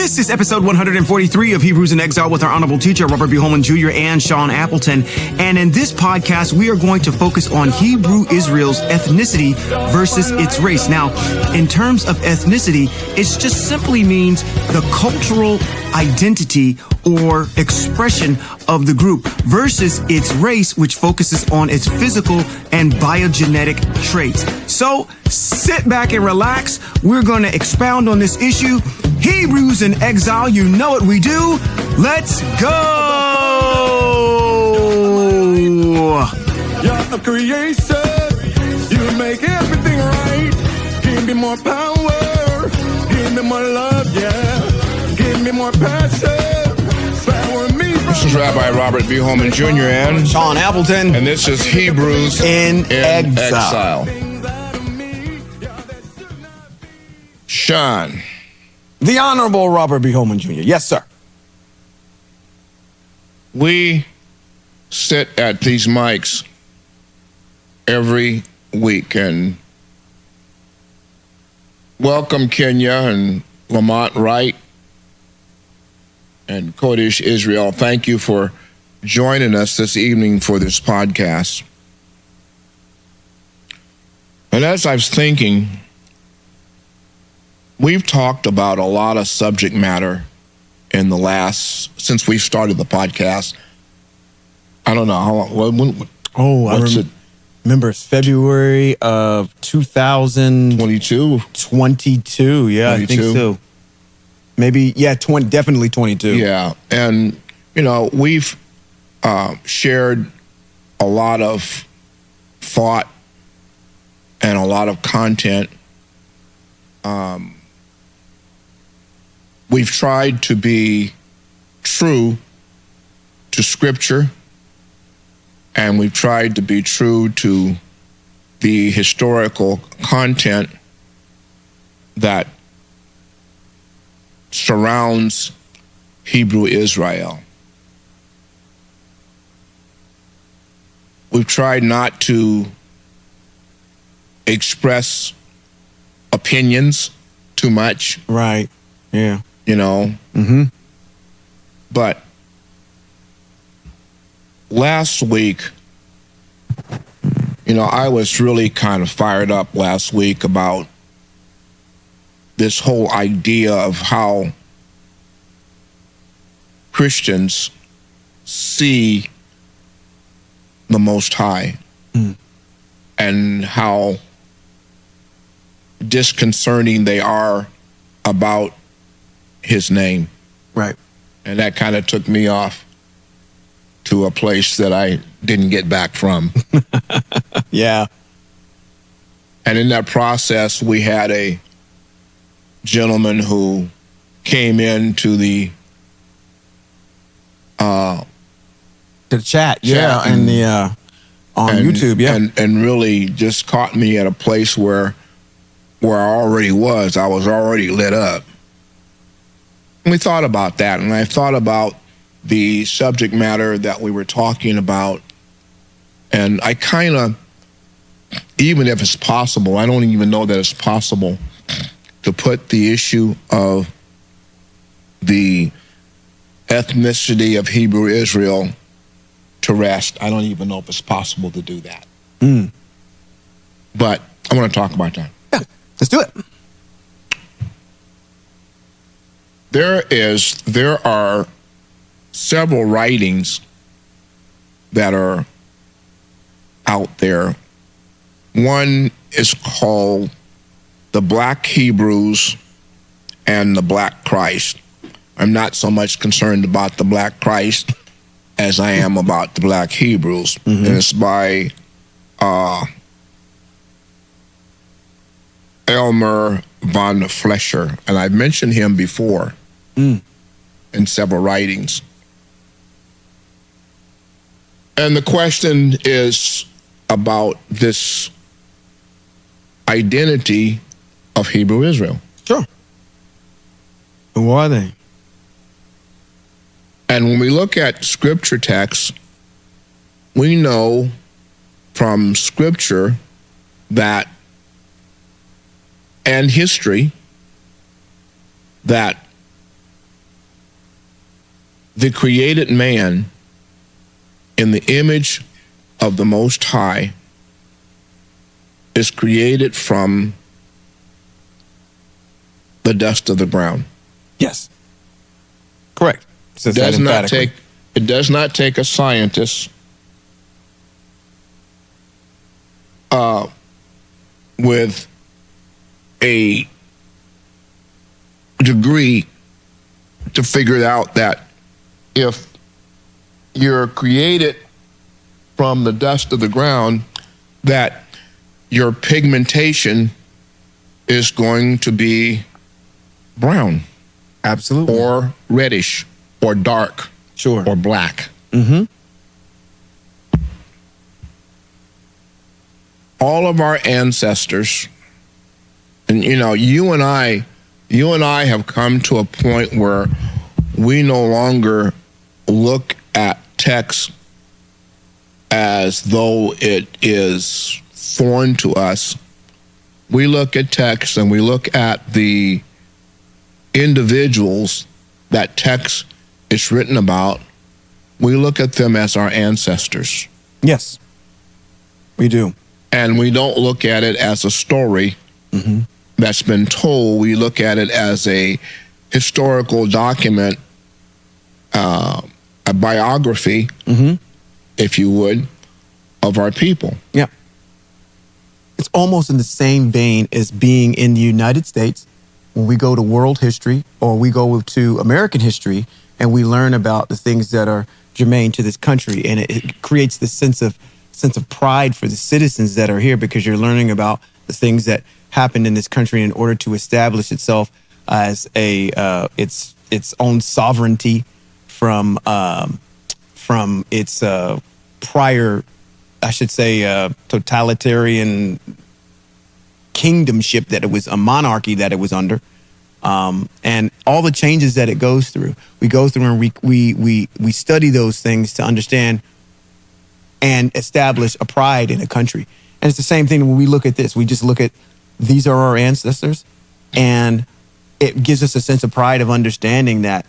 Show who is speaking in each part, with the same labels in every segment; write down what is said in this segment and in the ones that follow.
Speaker 1: This is episode 143 of Hebrews in Exile with our honorable teacher, Robert B. Holman Jr. and Shawn Appleton. And in this podcast, we are going to focus on Hebrew Israel's ethnicity versus its race. Now, in terms of ethnicity, it just simply means the cultural identity or expression of the group versus its race, which focuses on its physical and biogenetic traits. So sit back and relax. We're going to expound on this issue. Hebrews in Exile, you know what we do. Let's go!
Speaker 2: You're a creation. You make everything right. Give me more power. Give me more love, yeah. Give me more passion.
Speaker 3: This is Rabbi Robert B. Holman Jr. and
Speaker 1: Shawn Appleton.
Speaker 3: And this is Hebrews
Speaker 1: in Exile.
Speaker 3: Shawn.
Speaker 1: The Honorable Robert B. Holman Jr. Yes, sir.
Speaker 3: We sit at these mics every week and welcome Kenya and Lamont Wright and Kodesh Israel. Thank you for joining us this evening for this podcast. And as I was thinking, we've talked about a lot of subject matter in the since we started the podcast. I don't know how long.
Speaker 1: I remember it's February of 2022. 22, yeah, 22. I think so. Maybe, yeah, definitely 22.
Speaker 3: Yeah, and, we've shared a lot of thought and a lot of content. We've tried to be true to Scripture, and we've tried to be true to the historical content that surrounds Hebrew Israel. We've tried not to express opinions too much.
Speaker 1: Right. Yeah.
Speaker 3: Mm-hmm. But last week, I was really kind of fired up last week about this whole idea of how Christians see the Most High and how disconcerting they are about His name.
Speaker 1: Right.
Speaker 3: And that kind of took me off to a place that I didn't get back from.
Speaker 1: Yeah.
Speaker 3: And in that process, we had a gentleman who came into the
Speaker 1: chat, yeah, and the on YouTube, yeah,
Speaker 3: and really just caught me at a place where I already was. I was already lit up. And we thought about that, and I thought about the subject matter that we were talking about, and I kind of, even if it's possible, I don't even know that it's possible to put the issue of the ethnicity of Hebrew Israel to rest. I don't even know if it's possible to do that. But I want to talk about that.
Speaker 1: Yeah, let's do it.
Speaker 3: There are several writings that are out there. One is called The Black Hebrews and the Black Christ. I'm not so much concerned about the Black Christ as I am about the Black Hebrews. Mm-hmm. And it's by Elmer von Flescher. And I've mentioned him before in several writings. And the question is about this identity of Hebrew Israel.
Speaker 1: Sure. Who are they?
Speaker 3: And when we look at scripture texts, we know from scripture that, and history, that the created man in the image of the Most High is created from the dust of the ground.
Speaker 1: Yes. Correct.
Speaker 3: It does not take a scientist with a degree to figure out that if you're created from the dust of the ground, that your pigmentation is going to be brown.
Speaker 1: Absolutely.
Speaker 3: Or reddish, or dark,
Speaker 1: sure,
Speaker 3: or black.
Speaker 1: Mm-hmm.
Speaker 3: All of our ancestors, and you and I have come to a point where we no longer look at text as though it is foreign to us. We look at text and we look at the individuals that text is written about. We look at them as our ancestors.
Speaker 1: Yes, we do.
Speaker 3: And we don't look at it as a story that's been told. We look at it as a historical document, a biography, if you would, of our people.
Speaker 1: Yeah. It's almost in the same vein as being in the United States. When we go to world history or we go to American history and we learn about the things that are germane to this country, and it creates this sense of pride for the citizens that are here, because you're learning about the things that happened in this country in order to establish itself as its own sovereignty from its prior, I should say, totalitarian kingdomship that it was, a monarchy that it was under, and all the changes that it goes through. We go through and we study those things to understand and establish a pride in a country. And it's the same thing when we look at this. We just look at, these are our ancestors, and it gives us a sense of pride of understanding that,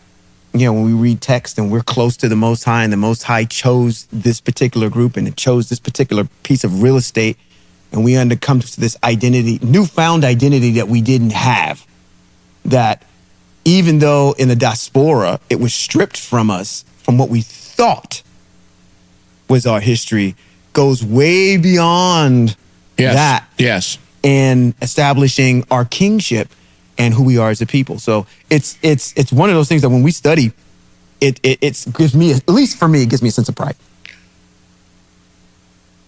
Speaker 1: when we read text and we're close to the Most High, and the Most High chose this particular group and it chose this particular piece of real estate, and we come to this identity, newfound identity that we didn't have, that even though in the diaspora it was stripped from us, from what we thought was our history, goes way beyond that.
Speaker 3: Yes.
Speaker 1: And establishing our kingship and who we are as a people. So it's one of those things that when we study, it gives me, at least for me, it gives me a sense of pride.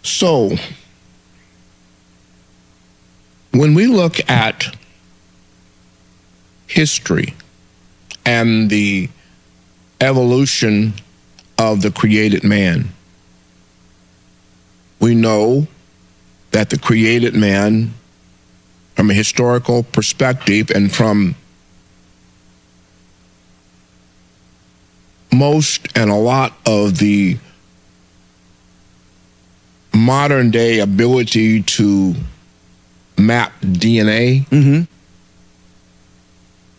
Speaker 3: So when we look at history and the evolution of the created man, we know that the created man, from a historical perspective and from most and a lot of the modern day ability to map DNA,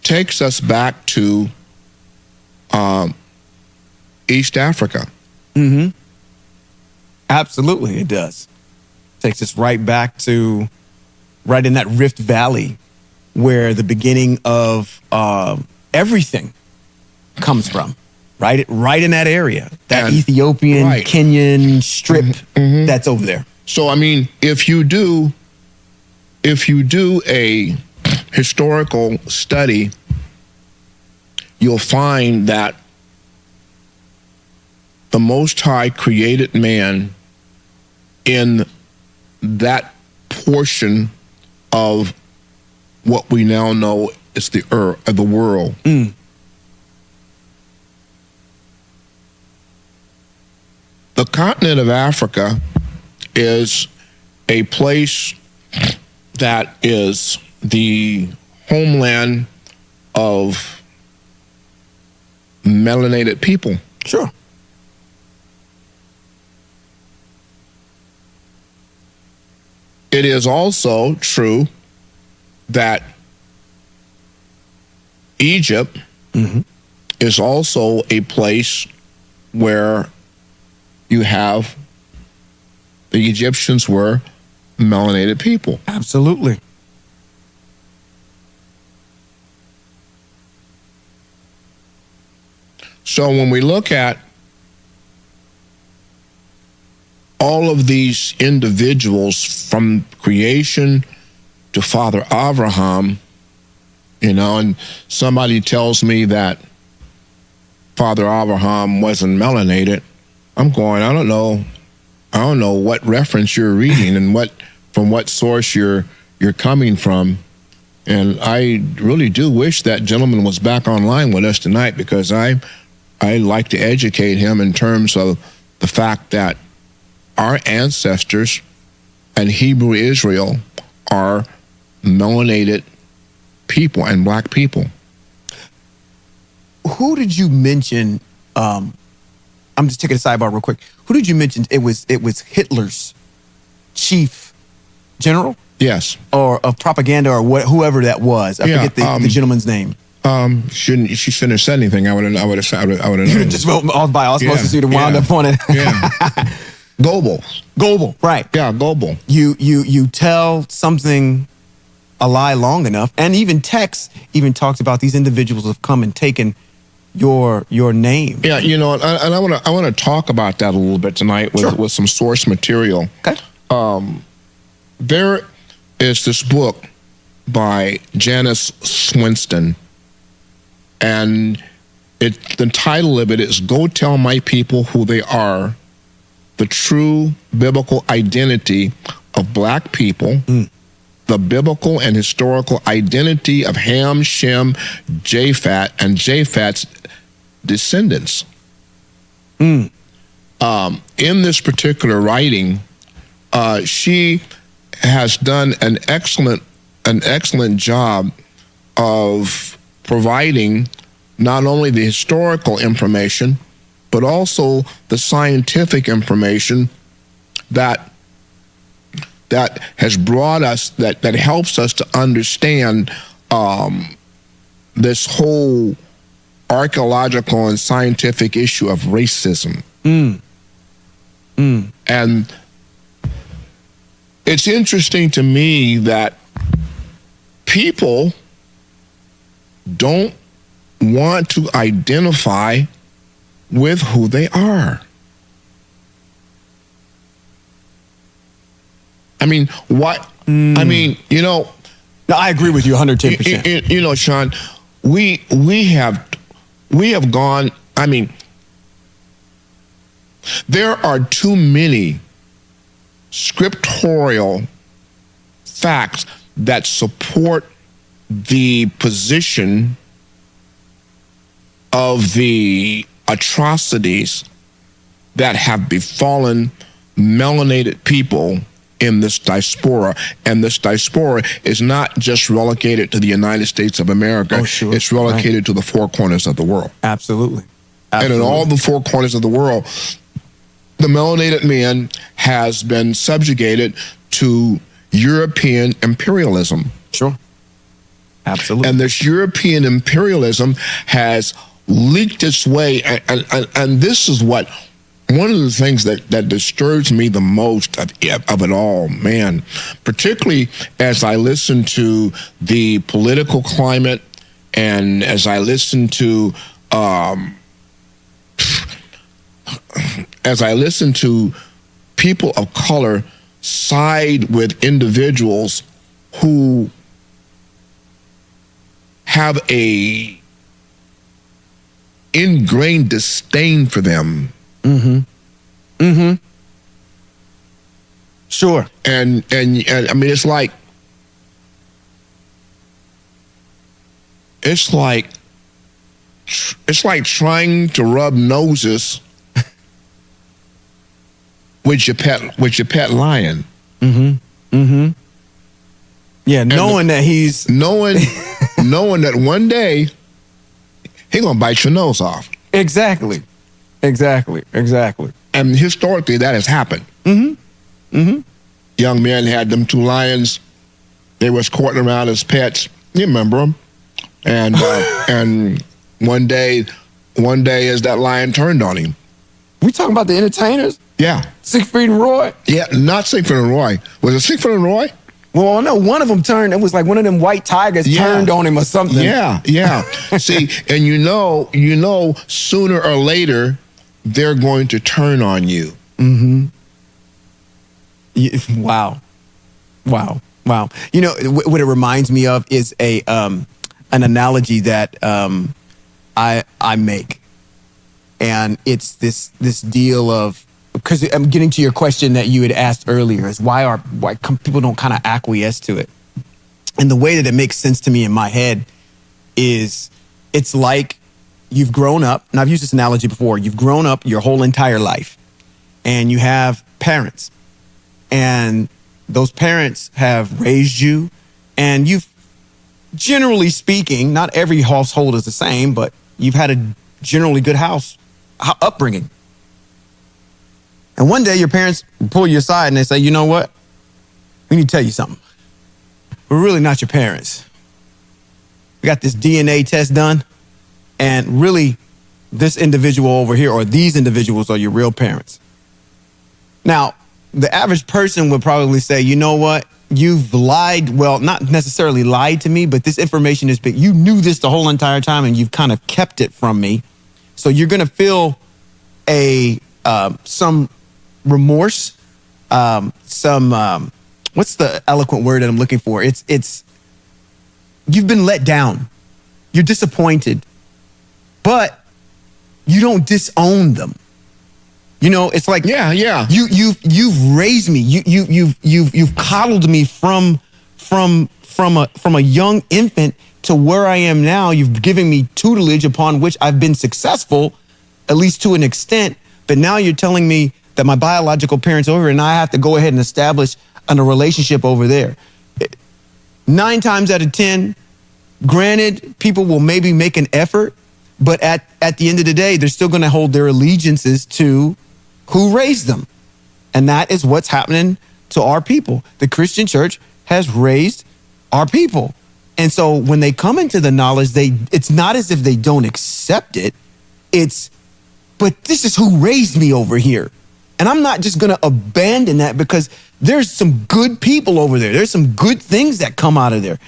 Speaker 3: takes us back to East Africa.
Speaker 1: Absolutely, it does. Takes us right back to right in that Rift Valley, where the beginning of everything comes from. Right in that area, that and, Ethiopian, Kenyan strip that's over there.
Speaker 3: So, I mean, if you do a historical study, you'll find that the Most High created man in that portion of what we now know as the earth, the world. The continent of Africa is a place that is the homeland of melanated people.
Speaker 1: Sure.
Speaker 3: It is also true that Egypt is also a place where you have the Egyptians were melanated people.
Speaker 1: Absolutely.
Speaker 3: So when we look at all of these individuals from creation to Father Abraham, and somebody tells me that Father Abraham wasn't melanated, I'm going, I don't know what reference you're reading and from what source you're coming from. And I really do wish that gentleman was back online with us tonight, because I like to educate him in terms of the fact that our ancestors and Hebrew Israel are melanated people and black people.
Speaker 1: Who did you mention? I'm just taking a sidebar real quick. Who did you mention? It was Hitler's chief general?
Speaker 3: Yes.
Speaker 1: Or of propaganda, or whoever that was. I forget the gentleman's name.
Speaker 3: She shouldn't have said anything. I would have known.
Speaker 1: You just wrote by osmosis. You'd have wound up on it.
Speaker 3: Yeah. Goebel.
Speaker 1: Right.
Speaker 3: Yeah, Goebel.
Speaker 1: You tell something a lie long enough, and even text even talks about these individuals have come and taken your name.
Speaker 3: Yeah, and I want to talk about that a little bit tonight with some source material. Okay. There is this book by Janice Swinston, and the title of it is "Go Tell My People Who They Are: The True Biblical Identity of Black People, the Biblical and Historical Identity of Ham, Shem, Japhet, and Japhet's Descendants." In this particular writing, she has done an excellent job of providing not only the historical information, but also the scientific information that has brought us, that helps us to understand this whole archaeological and scientific issue of racism. And it's interesting to me that people don't want to identify with who they are. I mean, what? I mean,
Speaker 1: No, I agree with you 110%.
Speaker 3: Shawn, we have gone. I mean, there are too many scriptorial facts that support the position of the atrocities that have befallen melanated people in this diaspora. And this diaspora is not just relegated to the United States of America.
Speaker 1: Oh, sure.
Speaker 3: It's relegated to the four corners of the world.
Speaker 1: Absolutely.
Speaker 3: And in all the four corners of the world, the melanated man has been subjugated to European imperialism.
Speaker 1: Sure. Absolutely.
Speaker 3: And this European imperialism has leaked its way. And this is what, one of the things that disturbs me the most of it all, man, particularly as I listen to the political climate and as I listen to people of color side with individuals who have a ingrained disdain for them.
Speaker 1: Sure.
Speaker 3: And I mean, it's like trying to rub noses with your pet lion.
Speaker 1: Yeah, knowing that he's
Speaker 3: knowing that one day he's gonna bite your nose off.
Speaker 1: Exactly.
Speaker 3: And historically, that has happened. Young men had them two lions. They was courting around as pets. You remember them? And and one day one day as that lion turned on him.
Speaker 1: We talking about the entertainers?
Speaker 3: Yeah.
Speaker 1: Siegfried and Roy?
Speaker 3: Yeah, not Siegfried and Roy. Was it Siegfried and Roy?
Speaker 1: Well, I know one of them turned. It was like one of them white tigers turned on him or something.
Speaker 3: Yeah. See, and you know, sooner or later, they're going to turn on you.
Speaker 1: Mm-hmm. Wow. You know, what it reminds me of is an analogy that I make, and it's this deal of, because I'm getting to your question that you had asked earlier, is why people don't kind of acquiesce to it. And the way that it makes sense to me in my head is, it's like you've grown up, and I've used this analogy before, you've grown up your whole entire life, and you have parents, and those parents have raised you, and you've, generally speaking, not every household is the same, but you've had a generally good upbringing. And one day your parents pull you aside and they say, you know what? We need to tell you something. We're really not your parents. We got this DNA test done, and really this individual over here, or these individuals, are your real parents. Now, the average person would probably say, you know what? You've lied. Well, not necessarily lied to me, but this information is big. You knew this the whole entire time, and you've kind of kept it from me. So you're going to feel some remorse, what's the eloquent word that I'm looking for? It's you've been let down. You're disappointed, but you don't disown them. You know, it's like, you've raised me. You've coddled me from a young infant to where I am now. You've given me tutelage upon which I've been successful, at least to an extent. But now you're telling me that my biological parents are over, and I have to go ahead and establish a relationship over there. 9 times out of 10, granted, people will maybe make an effort, but at the end of the day, they're still going to hold their allegiances to who raised them. And that is what's happening to our people. The Christian church has raised our people. And so when they come into the knowledge, it's not as if they don't accept it. But this is who raised me over here. And I'm not just going to abandon that, because there's some good people over there. There's some good things that come out of there.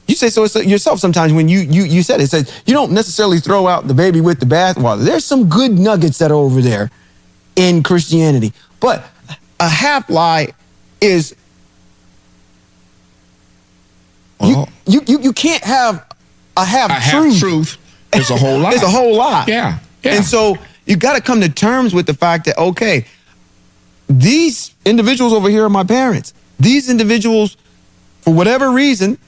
Speaker 1: You say so yourself sometimes when you said it. Says you don't necessarily throw out the baby with the bathwater. There's some good nuggets that are over there in Christianity. But a half lie is you can't have a half truth.
Speaker 3: It's a whole lie.
Speaker 1: It's a whole lie.
Speaker 3: Yeah.
Speaker 1: And so you got to come to terms with the fact that, okay, these individuals over here are my parents. These individuals, for whatever reason,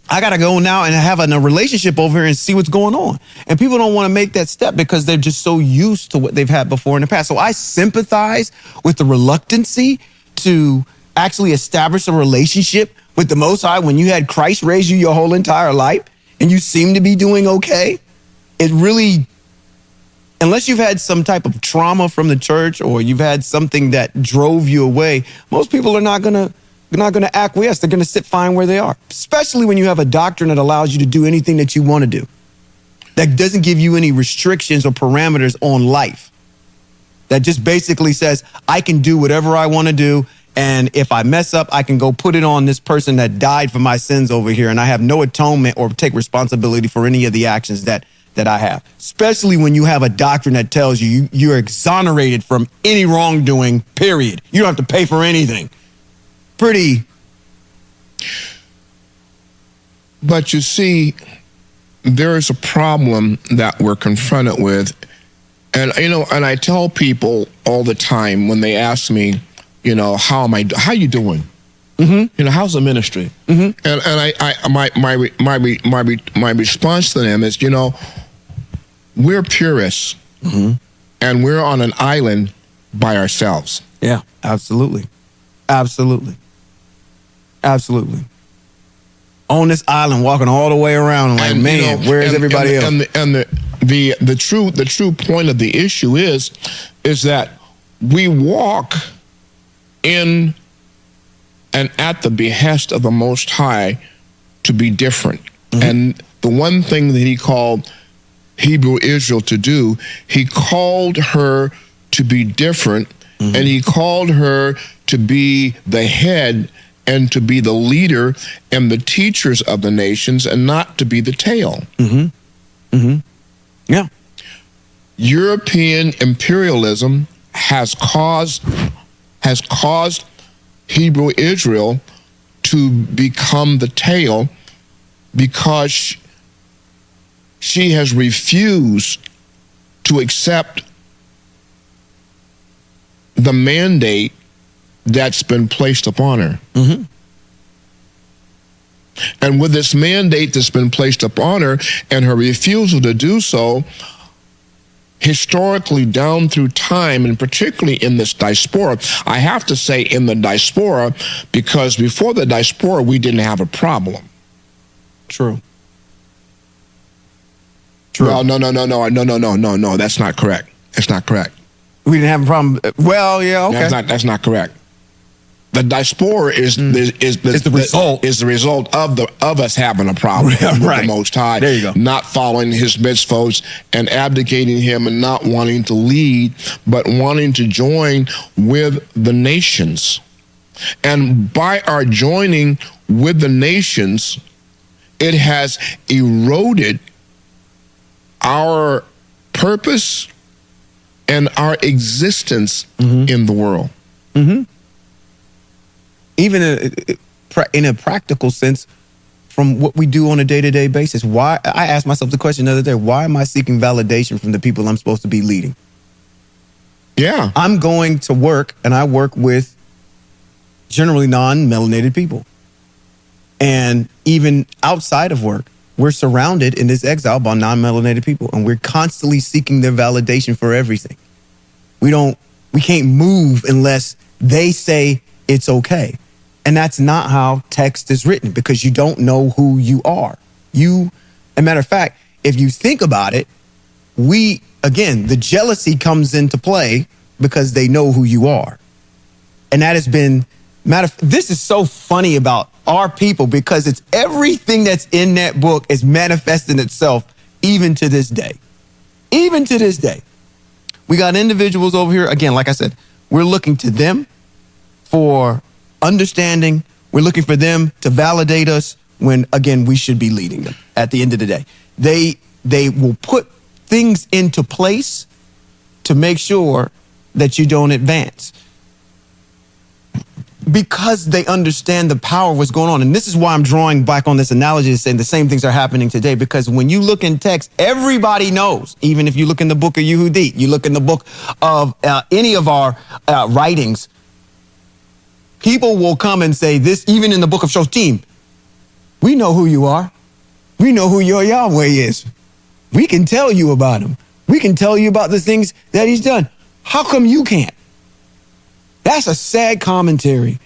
Speaker 1: I got to go now and have a relationship over here and see what's going on. And people don't want to make that step because they're just so used to what they've had before in the past. So I sympathize with the reluctancy to actually establish a relationship with the Most High when you had Christ raise you your whole entire life and you seem to be doing okay. It really, unless you've had some type of trauma from the church or you've had something that drove you away, most people are not going to acquiesce. They're going to sit fine where they are, especially when you have a doctrine that allows you to do anything that you want to do, that doesn't give you any restrictions or parameters on life, that just basically says, I can do whatever I want to do. And if I mess up, I can go put it on this person that died for my sins over here. And I have no atonement or take responsibility for any of the actions that I have, especially when you have a doctrine that tells you you're exonerated from any wrongdoing, period. You don't have to pay for anything. Pretty.
Speaker 3: But you see, there is a problem that we're confronted with. And, and I tell people all the time when they ask me, how you doing? Mm-hmm. How's the ministry? Mm-hmm. And my response to them is, we're purists, mm-hmm. and we're on an island by ourselves.
Speaker 1: Yeah, absolutely. On this island, walking all the way around, like, man, where is everybody else?
Speaker 3: And the true point of the issue is that we walk in and at the behest of the Most High to be different. Mm-hmm. And the one thing that he called Hebrew Israel to do. He called her to be different, and he called her to be the head and to be the leader and the teachers of the nations, and not to be the tail.
Speaker 1: Yeah.
Speaker 3: European imperialism has caused Hebrew Israel to become the tail because she has refused to accept the mandate that's been placed upon her. And with this mandate that's been placed upon her and her refusal to do so, historically down through time, and particularly in this diaspora, I have to say in the diaspora, because before the diaspora, we didn't have a problem.
Speaker 1: True.
Speaker 3: Well, no, that's not correct. That's not correct.
Speaker 1: We didn't have a problem. Well, yeah, okay.
Speaker 3: That's not correct. The diaspora is the result of us having a problem with the Most High,
Speaker 1: there you go.
Speaker 3: not following His mitzvos and abdicating Him and not wanting to lead, but wanting to join with the nations. And by our joining with the nations, it has eroded our purpose and our existence in the world.
Speaker 1: Even in a practical sense, from what we do on a day-to-day basis. Why? I asked myself the question the other day, why am I seeking validation from the people I'm supposed to be leading?
Speaker 3: Yeah.
Speaker 1: I'm going to work, and I work with generally non-melanated people. And even outside of work, we're surrounded in this exile by non-melanated people, and we're constantly seeking their validation for everything. We can't move unless they say it's okay. And that's not how text is written, because you don't know who you are. As a matter of fact, if you think about it, the jealousy comes into play because they know who you are. And that has been, this is so funny about our people, because it's everything that's in that book is manifesting itself even to this day. Even to this day. We got individuals over here, again, like I said, we're looking to them for understanding. We're looking for them to validate us when, again, we should be leading them at the end of the day. They will put things into place to make sure that you don't advance, because they understand the power of what's going on. And this is why I'm drawing back on this analogy to saying the same things are happening today, because when you look in text, everybody knows. Even if you look in the book of Yehudi, you look in the book of any of our writings, people will come and say this, even in the book of Shotim, we know who you are. We know who your Yahweh is. We can tell you about him. We can tell you about the things that he's done. How come you can't? That's a sad commentary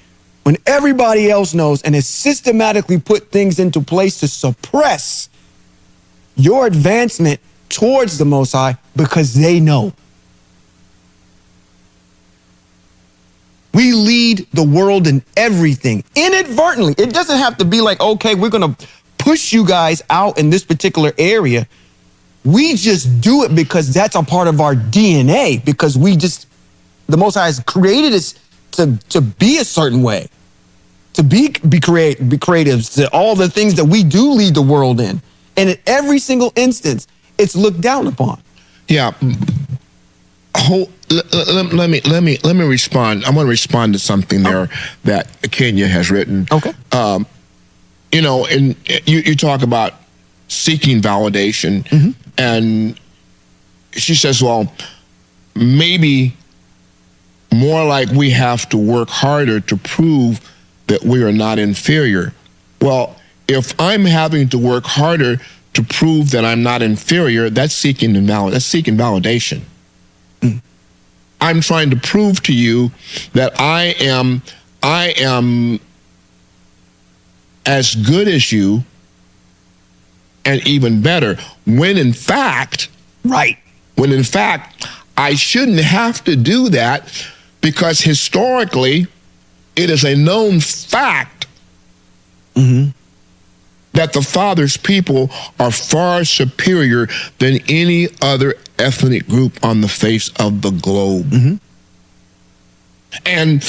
Speaker 1: when everybody else knows and has systematically put things into place to suppress your advancement towards the Most High because they know. We lead the world in everything, inadvertently. It doesn't have to be like, okay, we're going to push you guys out in this particular area. We just do it because that's a part of our DNA, because the Most High has created us to be a certain way, to be creative, to all the things that we do lead the world in. And in every single instance, it's looked down upon.
Speaker 3: Yeah. Let me respond. I want to respond to something there that Kenya has written.
Speaker 1: Okay.
Speaker 3: And you talk about seeking validation, and she says, well, maybe more like we have to work harder to prove that we are not inferior. Well, if I'm having to work harder to prove that I'm not inferior, that's seeking validation. I'm trying to prove to you that I am as good as you and even better, when in fact, I shouldn't have to do that, because historically it is a known fact that the Father's people are far superior than any other ethnic group on the face of the globe. And